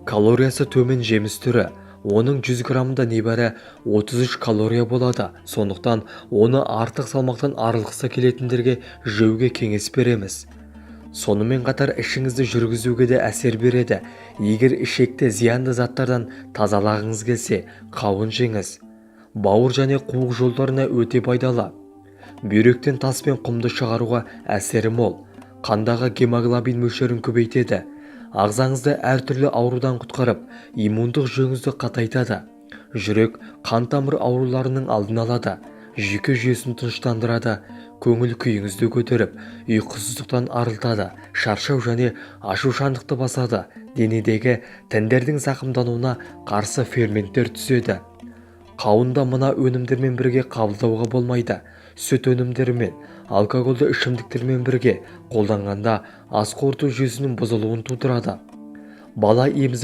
калориясы төмен жеміс түрі. Оның 100 граммында небәрі 33 калория болады. Сондықтан оны артық салмақтан арылғысы келетіндерге жеуге кеңес береміз. Сонымен қатар ішіңізді жүргізуге де әсер береді. Егер ішекті зиянды заттардан тазалағыңыз келсе, қауын жеңіз. Бауыр және қуық жолдарына өте пайдалы. Бүйректен тас пен құмды шығаруға әсері мол. Қандағы гемоглобин мөлшерін көбейтеді. Ағзаңызды әртүрлі аурудан құтқарып, иммундық жүйеңізді қатайтады. Жүрек, қан тамыр ауруларының алдын алады. Жүйке жүйесін тыныштандырады. Көңіл күйіңізді көтеріп, ұйқысыздықтан арылтады. Шаршау және ашушаңдықты басады. Денедегі тіндердің зақымдануына қарсы ферменттер түзеді. Қауында мына өнімдермен бірге қабылдауға болмайды. Сүт өнімдерімен, алкогольді ішімдіктермен бірге қолданғанда ас қорыту жүйесінің бұзылуын тудырады. Бала емізіп